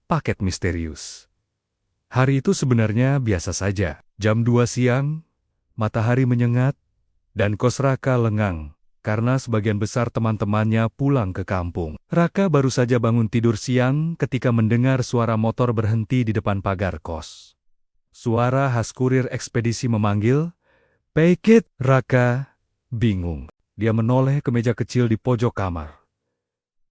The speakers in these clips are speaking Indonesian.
paket misterius. Hari itu sebenarnya biasa saja. Jam 2 siang, matahari menyengat, dan kos Raka lengang, karena sebagian besar teman-temannya pulang ke kampung. Raka baru saja bangun tidur siang ketika mendengar suara motor berhenti di depan pagar kos. Suara khas kurir ekspedisi memanggil, "Paket!" Raka bingung. Dia menoleh ke meja kecil di pojok kamar.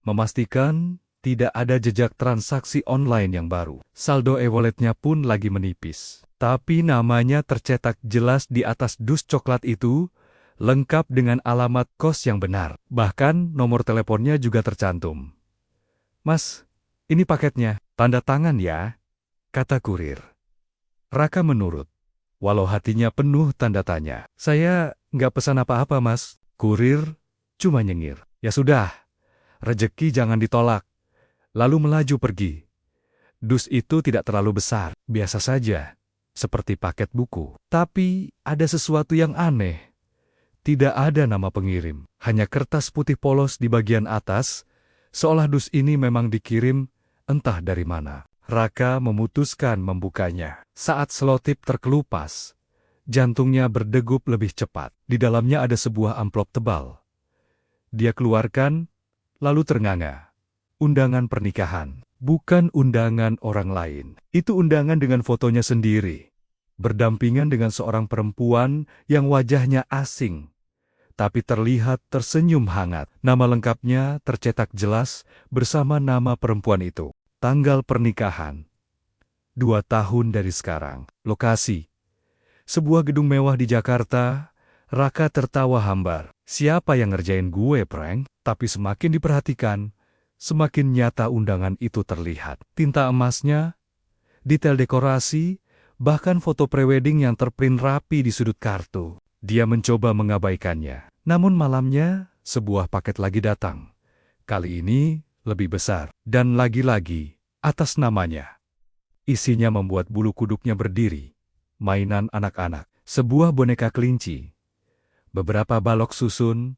Memastikan tidak ada jejak transaksi online yang baru. Saldo e-walletnya pun lagi menipis. Tapi namanya tercetak jelas di atas dus coklat itu, lengkap dengan alamat kos yang benar. Bahkan nomor teleponnya juga tercantum. "Mas, ini paketnya, tanda tangan ya," kata kurir. Raka menurut, walau hatinya penuh tanda tanya. "Saya nggak pesan apa-apa, Mas." Kurir cuma nyengir. "Ya sudah, rejeki jangan ditolak." Lalu melaju pergi. Dus itu tidak terlalu besar, biasa saja, seperti paket buku. Tapi ada sesuatu yang aneh. Tidak ada nama pengirim, hanya kertas putih polos di bagian atas, seolah dus ini memang dikirim entah dari mana. Raka memutuskan membukanya. Saat selotip terkelupas, jantungnya berdegup lebih cepat. Di dalamnya ada sebuah amplop tebal. Dia keluarkan, lalu ternganga. Undangan pernikahan. Bukan undangan orang lain. Itu undangan dengan fotonya sendiri. Berdampingan dengan seorang perempuan yang wajahnya asing, tapi terlihat tersenyum hangat. Nama lengkapnya tercetak jelas bersama nama perempuan itu. Tanggal pernikahan, 2 tahun dari sekarang. Lokasi, sebuah gedung mewah di Jakarta. Raka tertawa hambar. Siapa yang ngerjain gue prank? Tapi semakin diperhatikan, semakin nyata undangan itu terlihat. Tinta emasnya, detail dekorasi, bahkan foto prewedding yang terprint rapi di sudut kartu. Dia mencoba mengabaikannya. Namun malamnya, sebuah paket lagi datang. Kali ini lebih besar. Dan lagi-lagi, atas namanya. Isinya membuat bulu kuduknya berdiri. Mainan anak-anak, sebuah boneka kelinci, beberapa balok susun,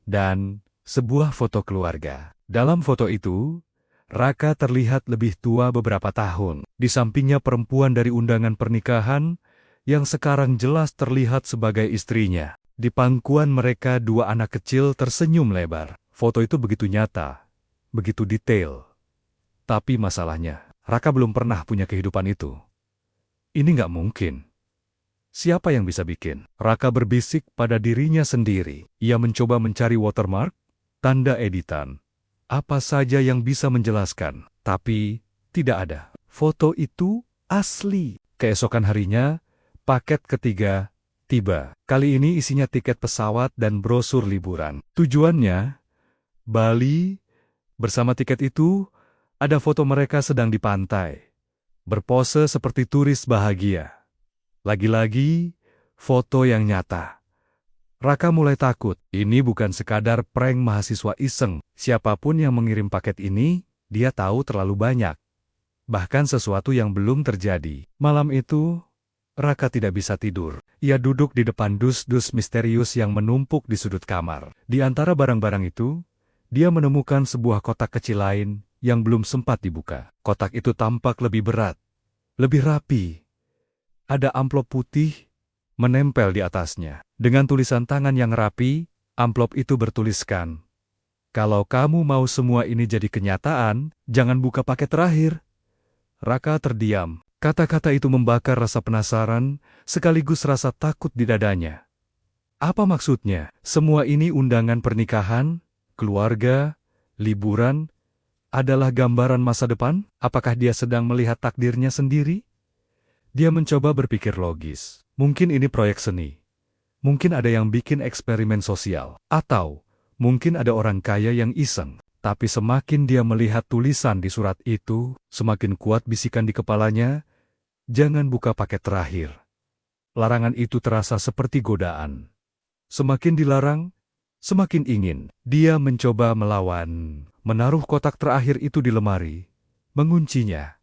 dan sebuah foto keluarga. Dalam foto itu, Raka terlihat lebih tua beberapa tahun. Di sampingnya perempuan dari undangan pernikahan yang sekarang jelas terlihat sebagai istrinya. Di pangkuan mereka 2 anak kecil tersenyum lebar. Foto itu begitu nyata, begitu detail. Tapi masalahnya, Raka belum pernah punya kehidupan itu. Ini nggak mungkin. Siapa yang bisa bikin? Raka berbisik pada dirinya sendiri. Ia mencoba mencari watermark, tanda editan. Apa saja yang bisa menjelaskan, tapi tidak ada. Foto itu asli. Keesokan harinya, paket ketiga tiba. Kali ini isinya tiket pesawat dan brosur liburan. Tujuannya, Bali. Bersama tiket itu, ada foto mereka sedang di pantai, berpose seperti turis bahagia. Lagi-lagi, foto yang nyata. Raka mulai takut. Ini bukan sekadar prank mahasiswa iseng. Siapapun yang mengirim paket ini, dia tahu terlalu banyak. Bahkan sesuatu yang belum terjadi. Malam itu, Raka tidak bisa tidur. Ia duduk di depan dus-dus misterius yang menumpuk di sudut kamar. Di antara barang-barang itu, dia menemukan sebuah kotak kecil lain yang belum sempat dibuka. Kotak itu tampak lebih berat, lebih rapi. Ada amplop putih menempel di atasnya. Dengan tulisan tangan yang rapi, amplop itu bertuliskan, "Kalau kamu mau semua ini jadi kenyataan, jangan buka paket terakhir." Raka terdiam. Kata-kata itu membakar rasa penasaran, sekaligus rasa takut di dadanya. Apa maksudnya? Semua ini undangan pernikahan, keluarga, liburan, adalah gambaran masa depan? Apakah dia sedang melihat takdirnya sendiri? Dia mencoba berpikir logis. Mungkin ini proyek seni. Mungkin ada yang bikin eksperimen sosial. Atau mungkin ada orang kaya yang iseng. Tapi semakin dia melihat tulisan di surat itu, semakin kuat bisikan di kepalanya, "Jangan buka paket terakhir." Larangan itu terasa seperti godaan. Semakin dilarang, semakin ingin. Dia mencoba melawan, menaruh kotak terakhir itu di lemari, menguncinya.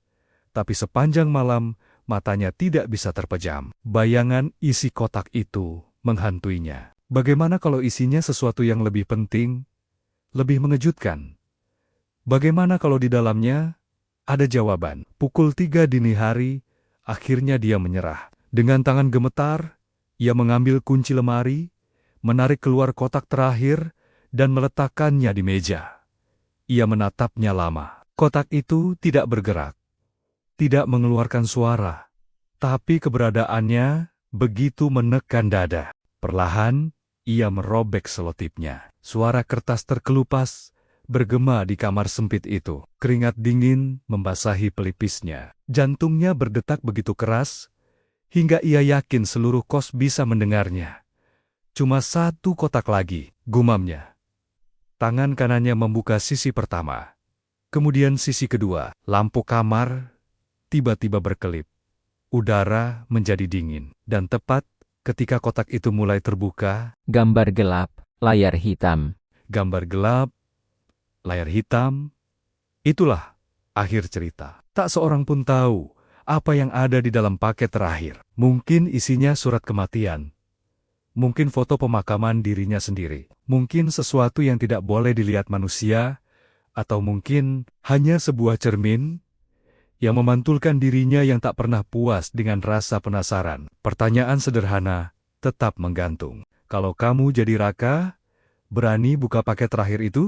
Tapi sepanjang malam, matanya tidak bisa terpejam. Bayangan isi kotak itu menghantuinya. Bagaimana kalau isinya sesuatu yang lebih penting, lebih mengejutkan? Bagaimana kalau di dalamnya ada jawaban. Pukul 3 dini hari, akhirnya dia menyerah. Dengan tangan gemetar, ia mengambil kunci lemari, menarik keluar kotak terakhir, dan meletakkannya di meja. Ia menatapnya lama. Kotak itu tidak bergerak, tidak mengeluarkan suara, tapi keberadaannya begitu menekan dada. Perlahan, ia merobek selotipnya. Suara kertas terkelupas bergema di kamar sempit itu. Keringat dingin membasahi pelipisnya. Jantungnya berdetak begitu keras, hingga ia yakin seluruh kos bisa mendengarnya. Cuma satu kotak lagi, gumamnya. Tangan kanannya membuka sisi pertama. Kemudian sisi kedua. Lampu kamar tiba-tiba berkelip. Udara menjadi dingin. Dan tepat ketika kotak itu mulai terbuka, Gambar gelap, layar hitam. gambar gelap, layar hitam. Itulah akhir cerita. Tak seorang pun tahu apa yang ada di dalam paket terakhir. Mungkin isinya surat kematian. Mungkin foto pemakaman dirinya sendiri. Mungkin sesuatu yang tidak boleh dilihat manusia. Atau mungkin hanya sebuah cermin yang memantulkan dirinya yang tak pernah puas dengan rasa penasaran. Pertanyaan sederhana tetap menggantung. Kalau kamu jadi Raka, berani buka paket terakhir itu?